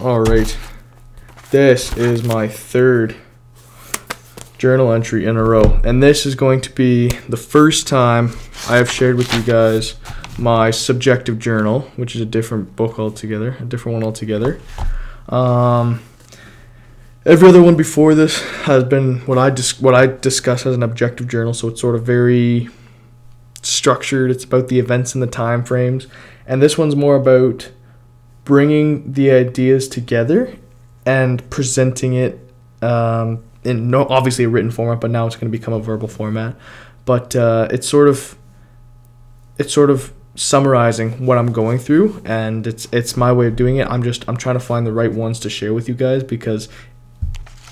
All right. This is my third journal entry in a row, and this is going to be the first time I have shared with you guys my subjective journal, which is a different book altogether, a different one altogether. Every other one before this has been what I discuss as an objective journal, so it's sort of very structured. It's about the events and the time frames, and this one's more about bringing the ideas together and presenting it in obviously a written format, but now it's going to become a verbal format. But it's sort of summarizing what I'm going through, and it's my way of doing it. I'm trying to find the right ones to share with you guys, because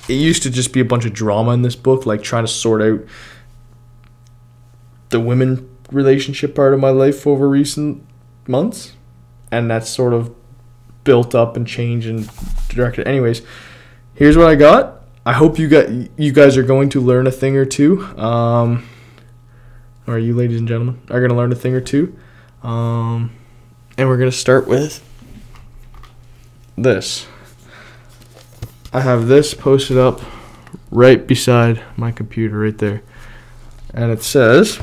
it used to just be a bunch of drama in this book, like trying to sort out the women relationship part of my life over recent months, and that's sort of built up and changed and directed. Anyways, here's what I got. I hope you guys are going to learn a thing or two. Or you ladies and gentlemen are going to learn a thing or two. And we're going to start with this. I have this posted up right beside my computer right there. And it says,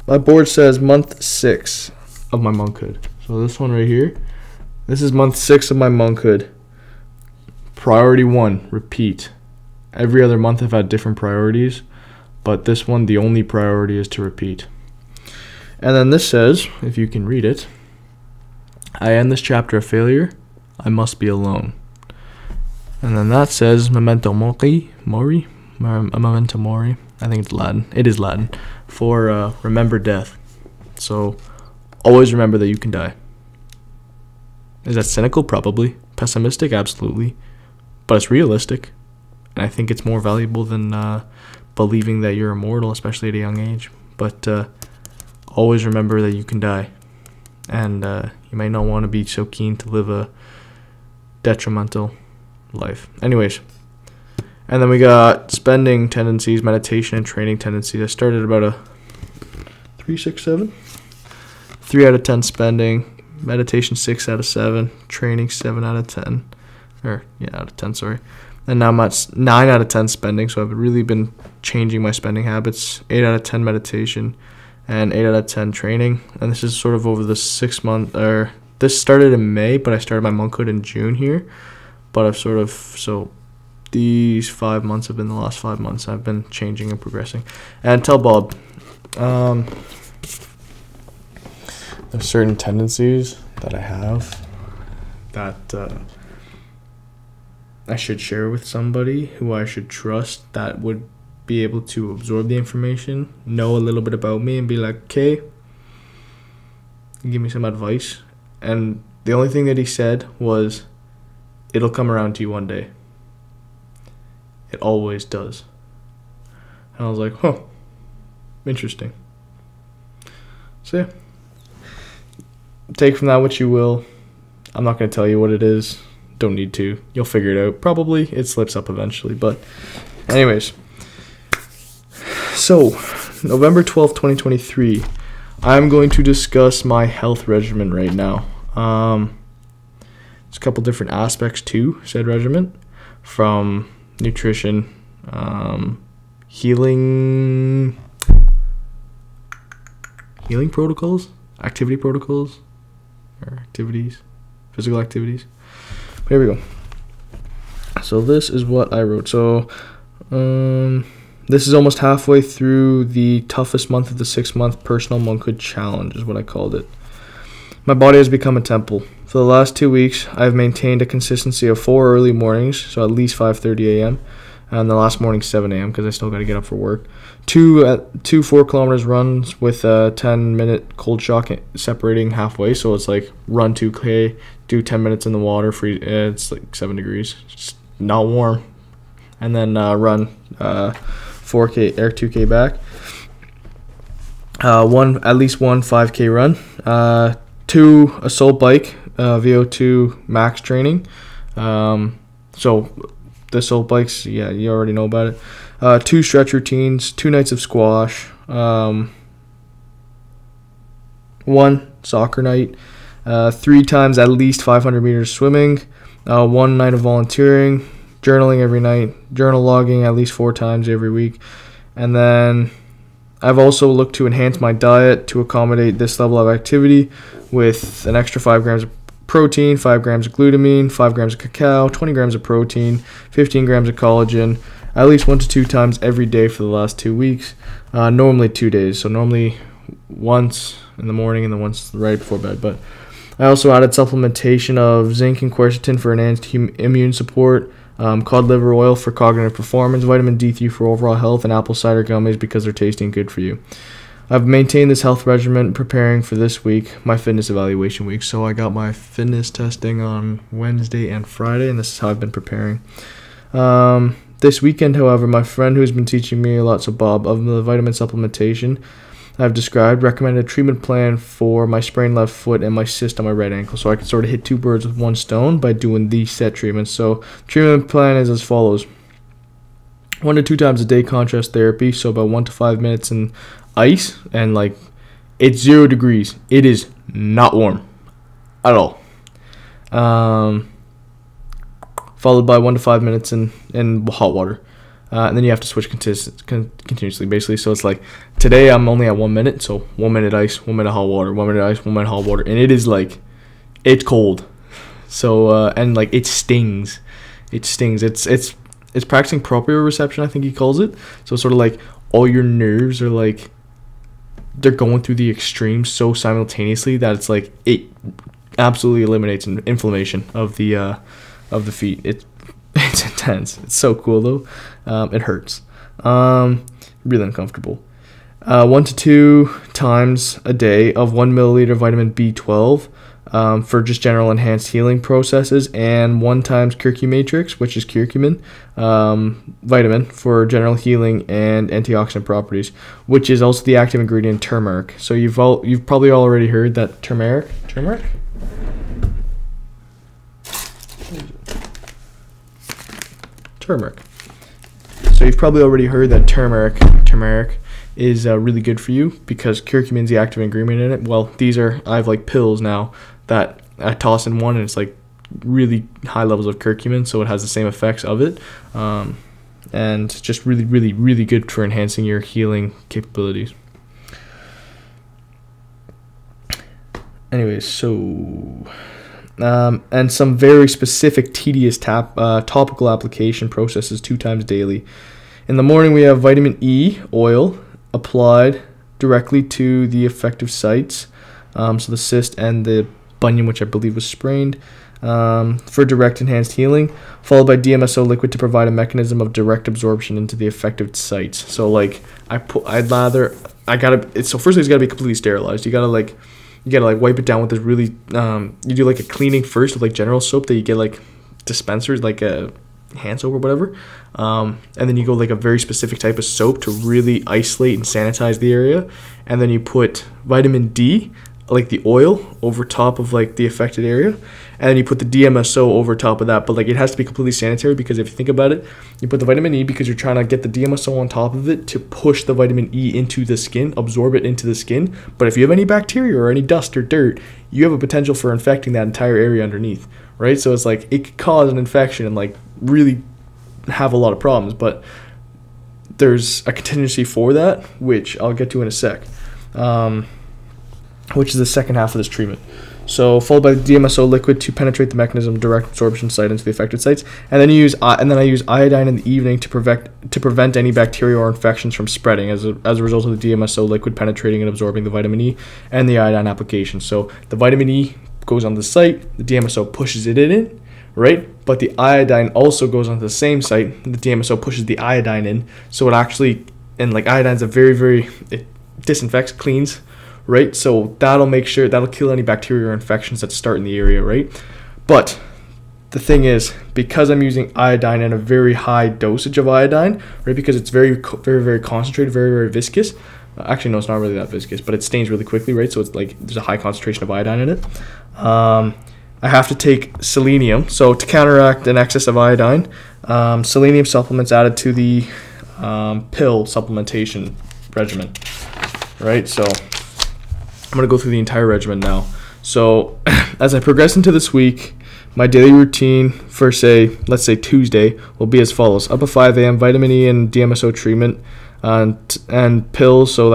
my board says month 6 of my monkhood. So this one right here, this is month 6 of my monkhood. Priority 1, repeat. Every other month I've had different priorities, but this one, the only priority is to repeat. And then this says, if you can read it, I end this chapter a failure. I must be alone. And then that says, memento mori, memento mori. I think it's Latin. It is Latin for remember death. So always remember that you can die. Is that cynical? Probably. Pessimistic? Absolutely. But it's realistic. And I think it's more valuable than believing that you're immortal, especially at a young age. But always remember that you can die. And you might not want to be so keen to live a detrimental life. Anyways. And then we got spending tendencies, meditation, and training tendencies. I started about a 3, 6, 7. 3 out of 10 spending. Meditation 6 out of 7. Training 7 out of 10. Out of 10, sorry. And now I'm at 9 out of 10 spending, so I've really been changing my spending habits. 8 out of 10 meditation and 8 out of 10 training. And this is sort of over the 6 month, or this started in May, but I started my monkhood in June here. But I've sort of, so these 5 months have been the last 5 months I've been changing and progressing. And tell Bob, there's certain tendencies that I have that I should share with somebody who I should trust, that would be able to absorb the information, know a little bit about me, and be like, okay, give me some advice. And the only thing that he said was, it'll come around to you one day. It always does. And I was like, huh, interesting. So yeah, take from that what you will. I'm not going to tell you what it is. Don't need to. You'll figure it out. Probably it slips up eventually. But anyways. So, November 12th, 2023. I'm going to discuss my health regimen right now. There's a couple different aspects to said regimen. From nutrition, healing protocols, activity protocols, or activities, physical activities. Here we go. So this is what I wrote. So this is almost halfway through the toughest month of the 6-month personal monkhood challenge, is what I called it. My body has become a temple. For the last 2 weeks, I've maintained a consistency of 4 early mornings, so at least 5:30 a.m., and the last morning 7 a.m. because I still got to get up for work. Two 4-kilometers runs with a 10-minute cold shock separating halfway, so it's like run 2K, do 10 minutes in the water, it's like 7 degrees, it's not warm, and then run 4K or 2K back. At least one 5K run. 2 assault bike, VO2 max training. So the assault bikes, yeah, you already know about it. 2 stretch routines, 2 nights of squash, 1 soccer night, 3 times at least 500 meters swimming, 1 night of volunteering, journaling every night, journal logging at least 4 times every week. And then I've also looked to enhance my diet to accommodate this level of activity with an extra 5 grams of protein, 5 grams of glutamine, 5 grams of cacao, 20 grams of protein, 15 grams of collagen, at least 1 to 2 times every day for the last 2 weeks. Normally 2 days, so normally once in the morning and then once right before bed. But I also added supplementation of zinc and quercetin for enhanced immune support, cod liver oil for cognitive performance, vitamin D3 for overall health, and apple cider gummies because they're tasty and good for you. I've maintained this health regimen preparing for this week, my fitness evaluation week. So I got my fitness testing on Wednesday and Friday, and this is how I've been preparing. This weekend, however, my friend who's been teaching me a lot, so Bob, of the vitamin supplementation I've described, recommended a treatment plan for my sprained left foot and my cyst on my right ankle. So I can sort of hit 2 birds with 1 stone by doing these set treatments. So treatment plan is as follows. 1 to 2 times a day contrast therapy, so about 1 to 5 minutes in ice, and like it's 0 degrees. It is not warm at all. Followed by 1 to 5 minutes in hot water. And then you have to switch continuously, basically. So it's like, today I'm only at 1 minute, so 1 minute ice, 1 minute hot water, 1 minute ice, 1 minute hot water. And it is like, it's cold. So, and like, it stings. It stings. It's practicing proprioception, I think he calls it. So it's sort of like, all your nerves are like, they're going through the extremes so simultaneously that it's like, it absolutely eliminates inflammation of the feet. It's intense. It's so cool though. It hurts. Really uncomfortable. 1 to 2 times a day of 1 milliliter vitamin B12 for just general enhanced healing processes, and 1 times curcumatrix, which is curcumin vitamin for general healing and antioxidant properties, which is also the active ingredient turmeric. So you've probably already heard that turmeric. So you've probably already heard that turmeric is really good for you because curcumin's the active ingredient in it. Well, I have like pills now that I toss in one, and it's like really high levels of curcumin, so it has the same effects of it, and just really, really, really good for enhancing your healing capabilities. Anyways, so and some very specific tedious topical application processes 2 times daily. In the morning, we have vitamin E oil applied directly to the affected sites, so the cyst and the bunion, which I believe was sprained, for direct enhanced healing, followed by DMSO liquid to provide a mechanism of direct absorption into the affected sites. So like so firstly it's gotta be completely sterilized. You gotta wipe it down with this really you do like a cleaning first with like general soap that you get like dispensers, like a hand soap or whatever, and then you go like a very specific type of soap to really isolate and sanitize the area, and then you put vitamin D, like the oil, over top of like the affected area, and then you put the DMSO over top of that. But like it has to be completely sanitary, because if you think about it, you put the vitamin E because you're trying to get the DMSO on top of it to push the vitamin E into the skin, absorb it into the skin. But if you have any bacteria or any dust or dirt, you have a potential for infecting that entire area underneath, right? So it's like it could cause an infection and like really have a lot of problems. But there's a contingency for that, which I'll get to in a sec, which is the second half of this treatment. So followed by the DMSO liquid to penetrate the mechanism of direct absorption site into the affected sites, and then I use iodine in the evening to prevent any bacteria or infections from spreading as a result of the DMSO liquid penetrating and absorbing the vitamin E and the iodine application. So the vitamin E goes on the site, the DMSO pushes it in, right? But the iodine also goes onto the same site, the DMSO pushes the iodine in, so it actually, and like iodine's a it disinfects, cleans, right? So that'll kill any bacteria or infections that start in the area, right? But the thing is, because I'm using iodine and a very high dosage of iodine, right? Because it's very, very, very concentrated, very, very viscous. Actually, no, it's not really that viscous, but it stains really quickly, right? So it's like there's a high concentration of iodine in it. I have to take selenium. So to counteract an excess of iodine, selenium supplements added to the pill supplementation regimen, right? So I'm going to go through the entire regimen now. So as I progress into this week, my daily routine for, let's say Tuesday will be as follows. Up at 5 a.m., vitamin E and DMSO treatment and pills. So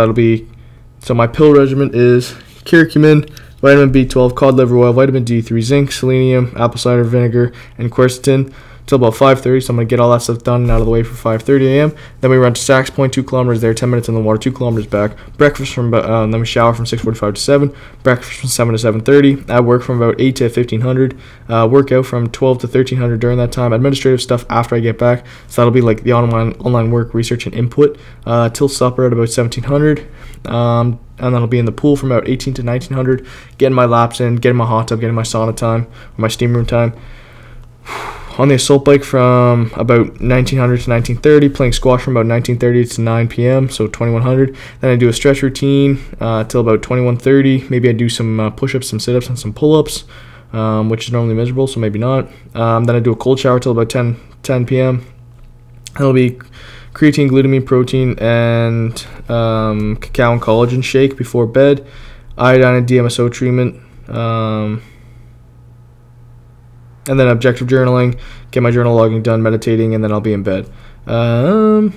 my pill regimen is curcumin, vitamin B12, cod liver oil, vitamin D3, zinc, selenium, apple cider vinegar, and quercetin till about 5:30. So I'm going to get all that stuff done and out of the way for 5:30 a.m. Then we run to Saks Point, 2 kilometers there, 10 minutes in the water, 2 kilometers back. Breakfast from about, then we shower from 6:45 to 7. Breakfast from 7 to 7:30. I work from about 8 to 1500. Workout from 12 to 1300 during that time. Administrative stuff after I get back. So that'll be like the online work, research, and input till supper at about 1700. And then I'll be in the pool from about 18 to 1900, getting my laps in, getting my hot tub, getting my sauna time, or my steam room time. On the assault bike from about 1900 to 1930, playing squash from about 1930 to 9 p.m., so 2100. Then I do a stretch routine till about 2130. Maybe I do some push-ups, some sit-ups, and some pull-ups, which is normally miserable, so maybe not. Then I do a cold shower till about 10 p.m. It'll be creatine, glutamine, protein, and cacao and collagen shake before bed. Iodine and DMSO treatment. And then objective journaling, get my journal logging done, meditating, and then I'll be in bed. I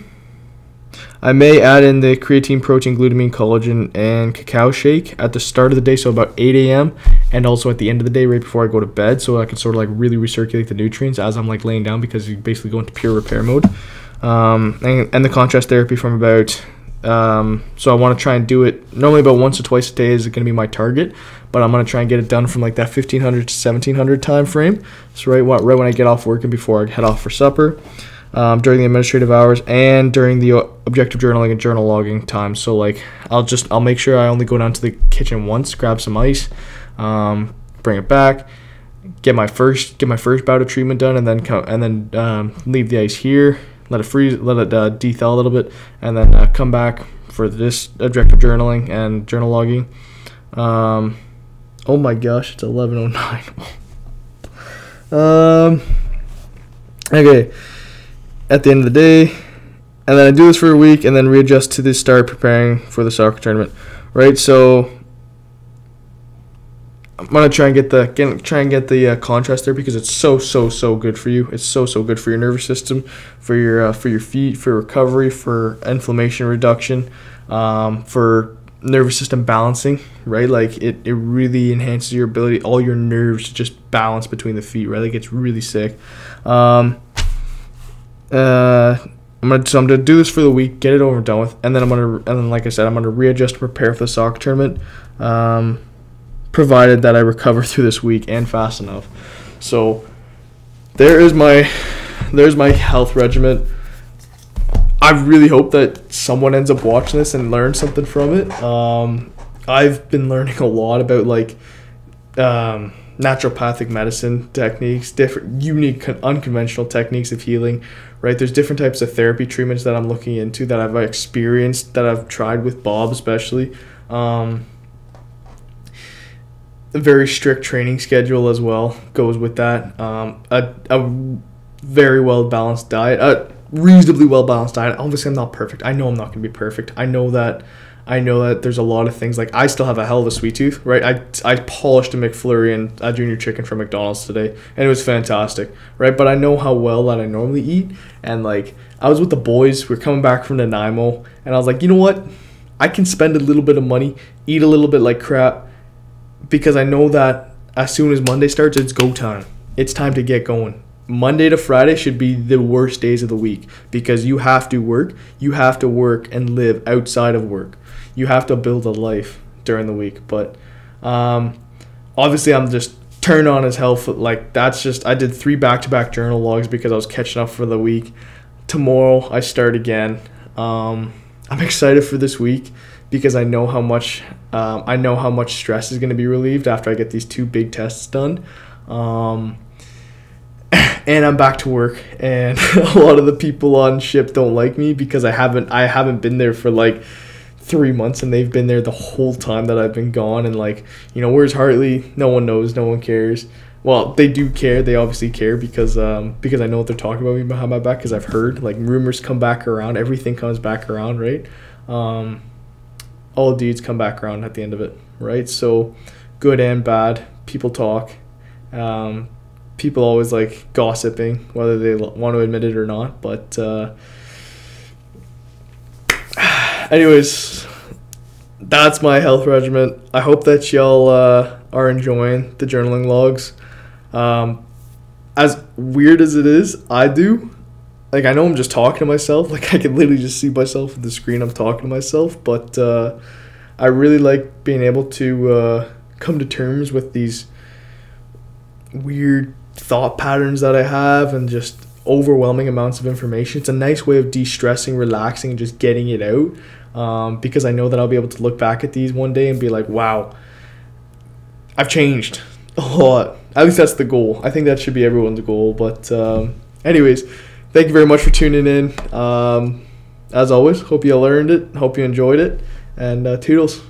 may add in the creatine, protein, glutamine, collagen, and cacao shake at the start of the day, so about 8 a.m., and also at the end of the day, right before I go to bed, so I can sort of like really recirculate the nutrients as I'm like laying down, because you basically go into pure repair mode. And the contrast therapy from about, so I want to try and do it normally about once or twice a day is going to be my target, but I'm going to try and get it done from like that 1500 to 1700 time frame. So right when I get off work and before I head off for supper, during the administrative hours, and during the objective journaling and journal logging time. So like I'll make sure I only go down to the kitchen once, grab some ice, bring it back, get my first bout of treatment done, and then leave the ice here, let it freeze, let it dethaw a little bit, and then come back for this objective journaling and journal logging. Oh my gosh, it's 11:09. Okay. At the end of the day, and then I do this for a week, and then readjust to start preparing for the soccer tournament, right? So I'm gonna try and get the contrast there, because it's so good for you. It's so good for your nervous system, for your feet, for recovery, for inflammation reduction, for nervous system balancing, right? Like it really enhances your ability, all your nerves to just balance between the feet, right? Like it's really sick. I'm gonna do this for the week, get it over and done with, and then like I said, I'm gonna readjust to prepare for the soccer tournament, provided that I recover through this week and fast enough. So there's my health regimen. I really hope that someone ends up watching this and learns something from it. I've been learning a lot about like naturopathic medicine techniques, different unique unconventional techniques of healing, right? There's different types of therapy treatments that I'm looking into, that I've experienced, that I've tried with Bob especially. A very strict training schedule as well goes with that. A very well balanced diet, a reasonably well balanced diet. Obviously I'm not perfect. I know I'm not going to be perfect. I know that there's a lot of things, like I still have a hell of a sweet tooth, right? I polished a McFlurry and a junior chicken from McDonald's today, and it was fantastic, right? But I know how well that I normally eat, and like I was with the boys, we're coming back from Nanaimo, and I was like, you know what? I can spend a little bit of money, eat a little bit like crap, because I know that as soon as Monday starts, it's go time. It's time to get going. Monday to Friday should be the worst days of the week, because you have to work. You have to work and live outside of work. You have to build a life during the week. But obviously I'm just turned on as hell. Like I did 3 back-to-back journal logs because I was catching up for the week. Tomorrow I start again. I'm excited for this week, because I know how much stress is going to be relieved after I get these 2 big tests done. And I'm back to work, and a lot of the people on ship don't like me because I haven't been there for like 3 months, and they've been there the whole time that I've been gone. And like, you know, where's Hartley? No one knows, no one cares. Well, they do care. They obviously care because I know what they're talking about me behind my back, because I've heard like rumors come back around. Everything comes back around, right? All deeds come back around at the end of it, right? So good and bad, people talk. people always like gossiping, whether they want to admit it or not. But anyways, that's my health regimen. I hope that y'all are enjoying the journaling logs. As weird as it is, I do. Like, I know I'm just talking to myself. Like, I can literally just see myself on the screen. I'm talking to myself. But I really like being able to come to terms with these weird thought patterns that I have and just overwhelming amounts of information. It's a nice way of de-stressing, relaxing, and just getting it out. Because I know that I'll be able to look back at these one day and be like, wow, I've changed a lot. At least that's the goal. I think that should be everyone's goal. But anyways, thank you very much for tuning in. As always, hope you learned it. Hope you enjoyed it. And toodles.